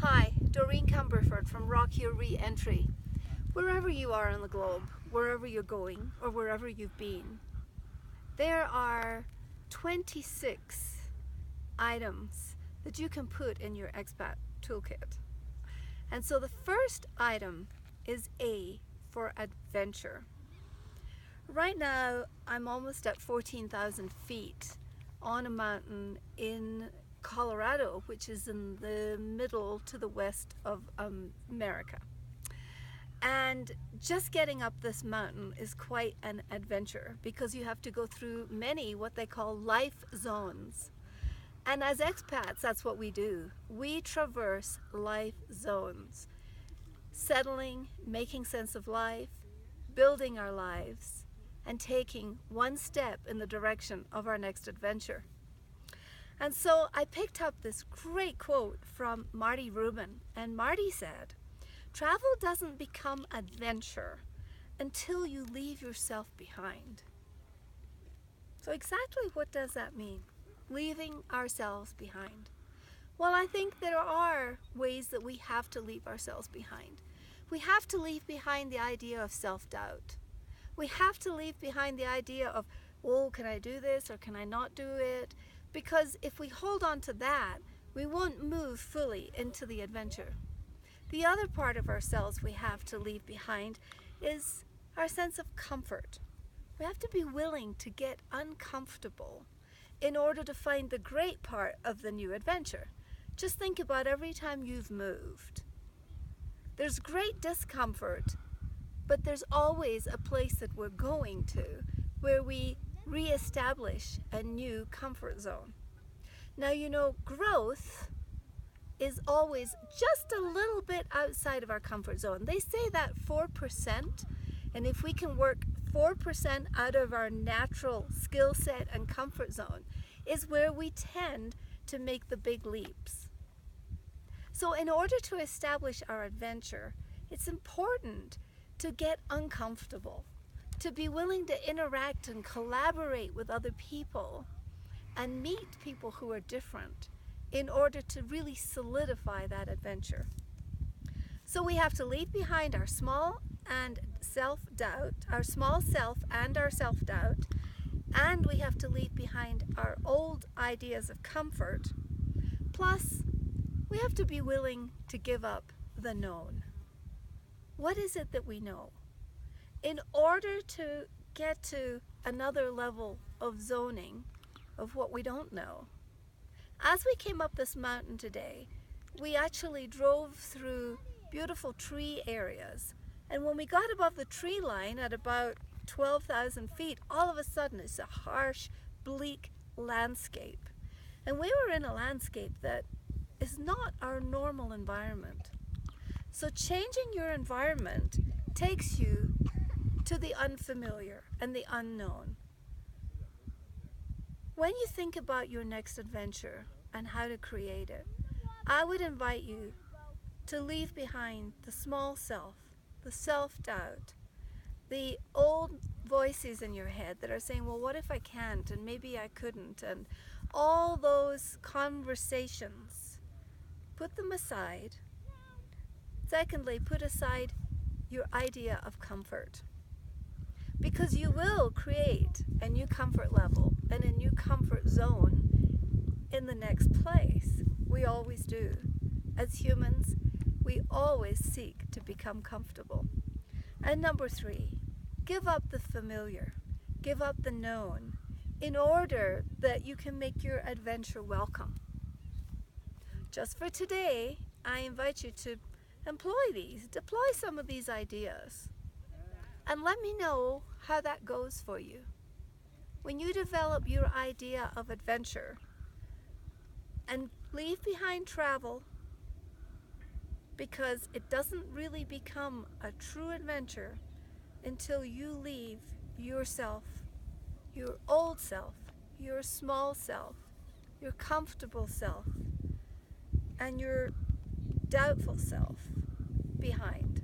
Hi, Doreen Cumberford from Rock Hill Re-Entry. Wherever you are on the globe, wherever you're going, or wherever you've been, there are 26 items that you can put in your expat toolkit. And so the first item is A for adventure. Right now, I'm almost at 14,000 feet on a mountain in Colorado, which is in the middle to the west of America. And just getting up this mountain is quite an adventure because you have to go through many what they call life zones. And as expats, that's what we do. We traverse life zones, settling, making sense of life, building our lives, and taking one step in the direction of our next adventure. And so I picked up this great quote from Marty Rubin, and Marty said, "Travel doesn't become adventure until you leave yourself behind." So exactly what does that mean? Leaving ourselves behind. Well, I think there are ways that we have to leave ourselves behind. We have to leave behind the idea of self-doubt. We have to leave behind the idea of, oh, can I do this or can I not do it? Because if we hold on to that, we won't move fully into the adventure. The other part of ourselves we have to leave behind is our sense of comfort. We have to be willing to get uncomfortable in order to find the great part of the new adventure. Just think about every time you've moved. There's great discomfort, but there's always a place that we're going to where we reestablish a new comfort zone. Now, you know, growth is always just a little bit outside of our comfort zone. They say that 4%, and if we can work 4% out of our natural skill set and comfort zone, is where we tend to make the big leaps. So in order to establish our adventure, it's important to get uncomfortable, to be willing to interact and collaborate with other people and meet people who are different in order to really solidify that adventure. So we have to leave behind our small and self-doubt, our small self and our self-doubt, and we have to leave behind our old ideas of comfort. Plus, we have to be willing to give up the known. What is it that we know? In order to get to another level of zoning of what we don't know, as we came up this mountain today, we actually drove through beautiful tree areas. And when we got above the tree line at about 12,000 feet, all of a sudden it's a harsh, bleak landscape. And we were in a landscape that is not our normal environment. So changing your environment takes you to the unfamiliar and the unknown. When you think about your next adventure and how to create it, I would invite you to leave behind the small self, the self-doubt, the old voices in your head that are saying, well, what if I can't, and maybe I couldn't, and all those conversations. Put them aside. Secondly, put aside your idea of comfort, because you will create a new comfort level and a new comfort zone in the next place. We always do. As humans, we always seek to become comfortable. And number 3, give up the familiar, give up the known, in order that you can make your adventure welcome. Just for today, I invite you to deploy some of these ideas. And let me know how that goes for you. When you develop your idea of adventure and leave behind travel, because it doesn't really become a true adventure until you leave yourself, your old self, your small self, your comfortable self, and your doubtful self behind.